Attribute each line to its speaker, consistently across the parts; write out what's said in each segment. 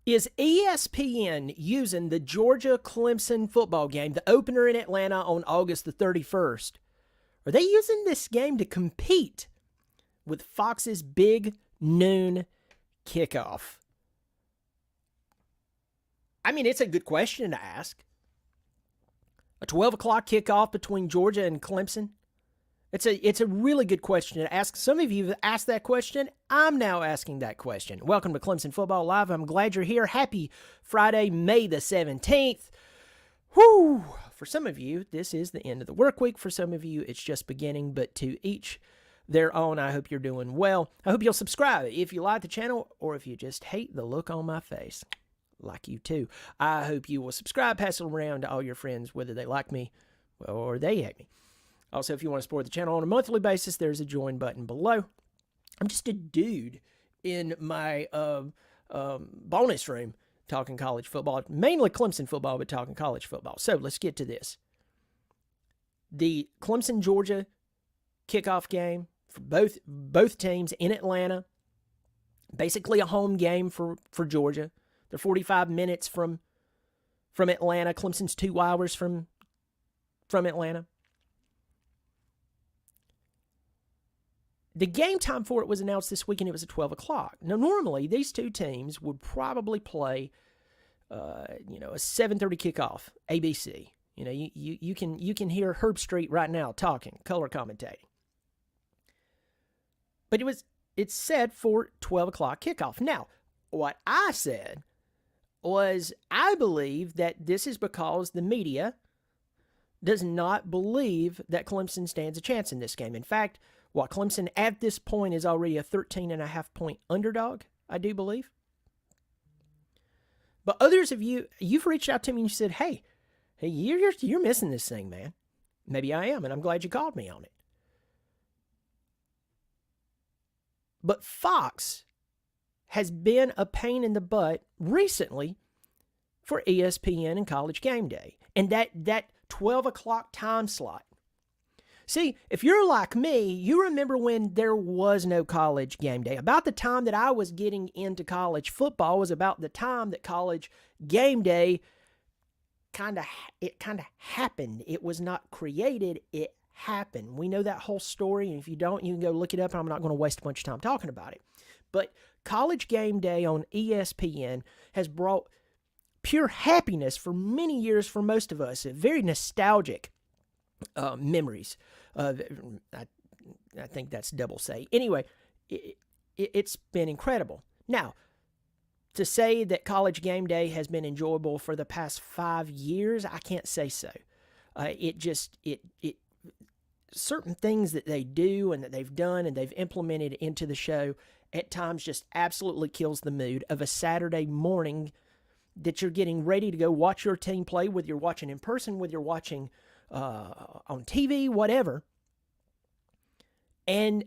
Speaker 1: Is ESPN using the Georgia-Clemson football game, the opener in Atlanta on August the 31st, are they using this game to compete with Fox's big noon kickoff? I mean, it's a good question to ask. A 12 o'clock kickoff between Georgia and Clemson? It's a really good question to ask. Some of you have asked that question. I'm now asking that question. Welcome to Clemson Football Live. I'm glad you're here. Happy Friday, May the 17th. Whew! For some of you, this is the end of the work week. For some of you, it's just beginning, but to each their own. I hope you're doing well. I hope you'll subscribe if you like the channel or if you just hate the look on my face. Like you too. I hope you will subscribe, pass it around to all your friends, whether they like me or they hate me. Also, if you want to support the channel on a monthly basis, there's a join button below. I'm just a dude in my bonus room talking college football, mainly Clemson football, but talking college football. So let's get to this. The Clemson-Georgia kickoff game for both teams in Atlanta. Basically a home game for Georgia. They're 45 minutes from Atlanta. Clemson's 2 hours from Atlanta. The game time for it was announced this week, and it was at 12 o'clock. Now, normally, these two teams would probably play, a 7:30 kickoff, ABC. You can hear Herb Street right now talking, color commentating. But it's set for 12 o'clock kickoff. Now, what I said was I believe that this is because the media does not believe that Clemson stands a chance in this game. In fact, while Clemson at this point is already a 13.5-point underdog, I do believe. But others of you've reached out to me and you said, hey, you're missing this thing, man. Maybe I am, and I'm glad you called me on it. But Fox has been a pain in the butt recently for ESPN and College Game Day. And that 12 o'clock time slot. See, if you're like me, you remember when there was no College Game Day. About the time that I was getting into college football was about the time that College Game Day kind of happened. It was not created, it happened. We know that whole story, and if you don't, you can go look it up, and I'm not going to waste a bunch of time talking about it. But College Game Day on ESPN has brought pure happiness for many years for most of us. Very nostalgic memories. I think that's double say. Anyway, it's been incredible. Now, to say that College Game Day has been enjoyable for the past 5 years, I can't say so. Certain things that they do and that they've done and they've implemented into the show at times just absolutely kills the mood of a Saturday morning that you're getting ready to go watch your team play, whether you're watching in person, whether you're watching on TV, whatever. And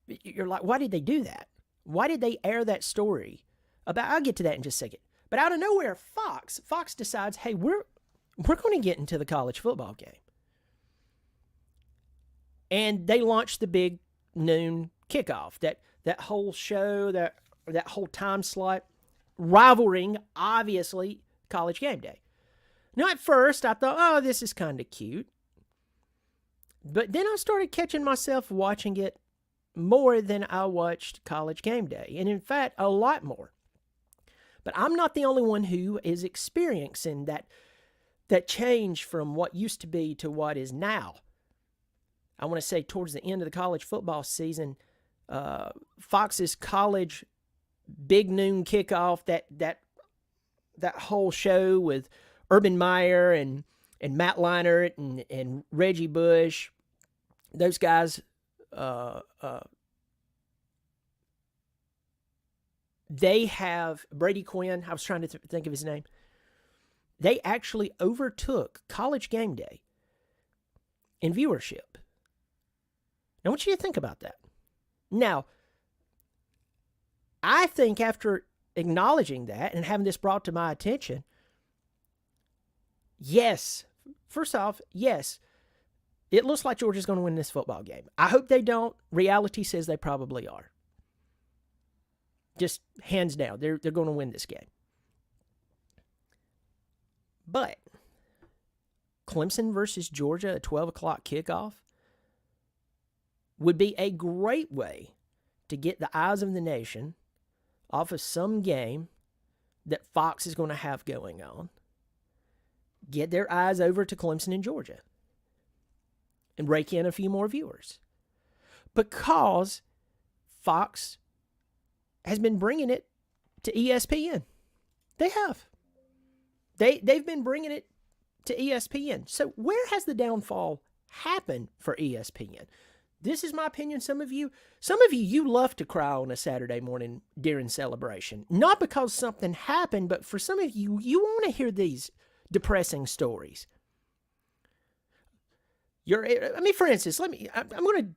Speaker 1: you're like, why did they do that? Why did they air that story? I'll get to that in just a second. But out of nowhere, Fox decides, hey, we're going to get into the college football game. And they launched the big noon kickoff. That whole show, that whole time slot, rivaling, obviously, College Game Day. Now, at first, I thought, oh, this is kind of cute. But then I started catching myself watching it more than I watched College Game Day. And in fact, a lot more. But I'm not the only one who is experiencing that change from what used to be to what is now. I want to say towards the end of the college football season, Fox's college big noon kickoff, that whole show with Urban Meyer and Matt Leinart and Reggie Bush, those guys, they have Brady Quinn. I was trying to think of his name. They actually overtook College Game Day in viewership. I want you to think about that. Now, I think after acknowledging that and having this brought to my attention, yes, first off, yes, it looks like Georgia's going to win this football game. I hope they don't. Reality says they probably are. Just hands down, they're going to win this game. But Clemson versus Georgia, a 12 o'clock kickoff, would be a great way to get the eyes of the nation off of some game that Fox is going to have going on. Get their eyes over to Clemson and Georgia and rake in a few more viewers. Because Fox has been bringing it to ESPN. They have. They've been bringing it to ESPN. So where has the downfall happened for ESPN? This is my opinion. Some of you, you love to cry on a Saturday morning during celebration. Not because something happened, but for some of you, you want to hear these depressing stories. For instance, I'm going to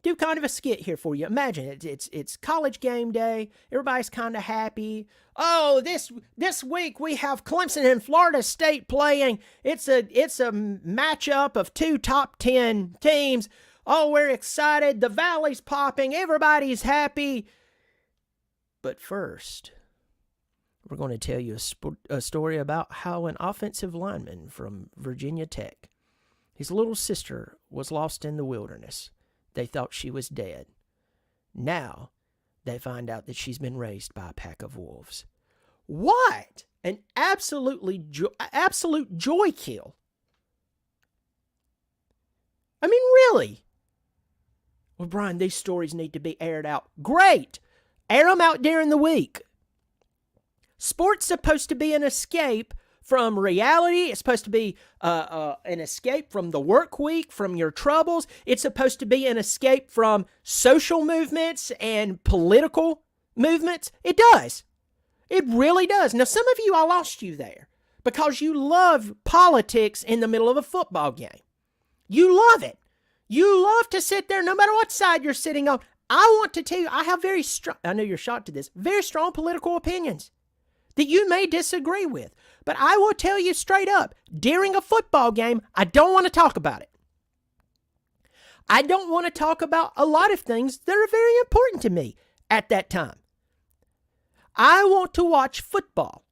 Speaker 1: do kind of a skit here for you. Imagine it's college game day. Everybody's kind of happy. Oh, this week we have Clemson and Florida State playing. It's a matchup of two top 10 teams. Oh, we're excited. The Valley's popping. Everybody's happy. But first, we're going to tell you a story about how an offensive lineman from Virginia Tech, his little sister was lost in the wilderness. They thought she was dead. Now, they find out that she's been raised by a pack of wolves. What? An absolute joy kill. I mean, really? Well, Brian, these stories need to be aired out. Great! Air them out during the week. Sport's supposed to be an escape from reality. It's supposed to be an escape from the work week, from your troubles. It's supposed to be an escape from social movements and political movements. It does. It really does. Now, some of you, I lost you there because you love politics in the middle of a football game. You love it. You love to sit there no matter what side you're sitting on. I want to tell you, I have very strong, I know you're shocked to this, very strong political opinions that you may disagree with. But I will tell you straight up, during a football game, I don't want to talk about it. I don't want to talk about a lot of things that are very important to me at that time. I want to watch football.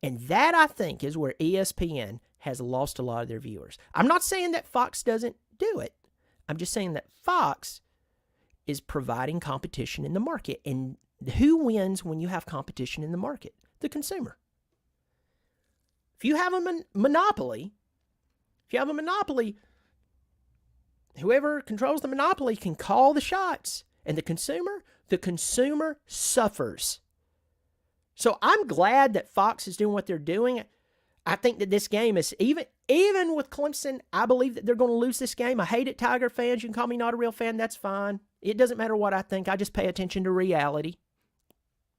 Speaker 1: And that, I think, is where ESPN has lost a lot of their viewers. I'm not saying that Fox doesn't do it. I'm just saying that Fox is providing competition in the market. And who wins when you have competition in the market? The consumer. If you have a monopoly, whoever controls the monopoly can call the shots. And the consumer suffers. So I'm glad that Fox is doing what they're doing. I think that this game is, even with Clemson, I believe that they're going to lose this game. I hate it, Tiger fans. You can call me not a real fan. That's fine. It doesn't matter what I think. I just pay attention to reality.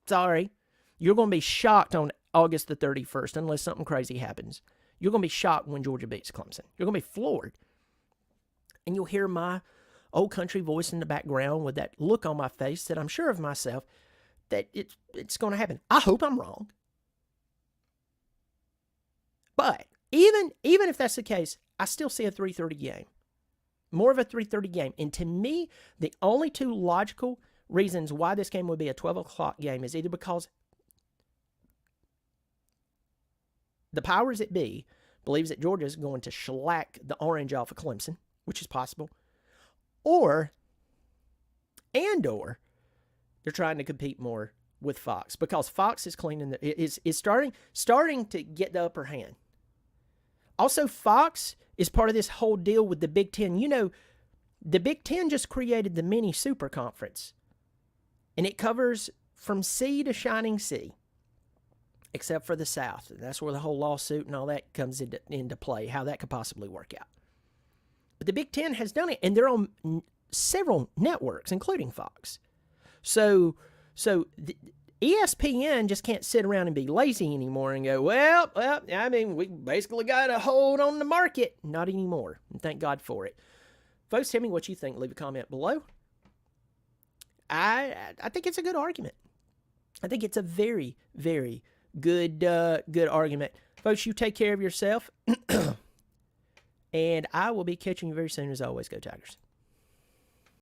Speaker 1: Sorry. You're going to be shocked on August the 31st unless something crazy happens. You're going to be shocked when Georgia beats Clemson. You're going to be floored. And you'll hear my old country voice in the background with that look on my face that I'm sure of myself that it's going to happen. I hope I'm wrong. But even if that's the case, I still see a 3:30 game. More of a 3:30 game. And to me, the only two logical reasons why this game would be a 12 o'clock game is either because the powers that be believes that Georgia is going to shellac the orange off of Clemson, which is possible, or they're trying to compete more with Fox because Fox is cleaning is starting to get the upper hand. Also, Fox is part of this whole deal with the Big Ten. You know, the Big Ten just created the mini super conference, and it covers from sea to shining sea, except for the South. That's where the whole lawsuit and all that comes into play, how that could possibly work out. But the Big Ten has done it, and they're on several networks, including Fox. So the ESPN just can't sit around and be lazy anymore and go, well, I mean, we basically got a hold on the market. Not anymore, and thank God for it. Folks, tell me what you think. Leave a comment below. I think it's a good argument. I think it's a very, very good argument. Folks, you take care of yourself. And I will be catching you very soon. As always, go Tigers.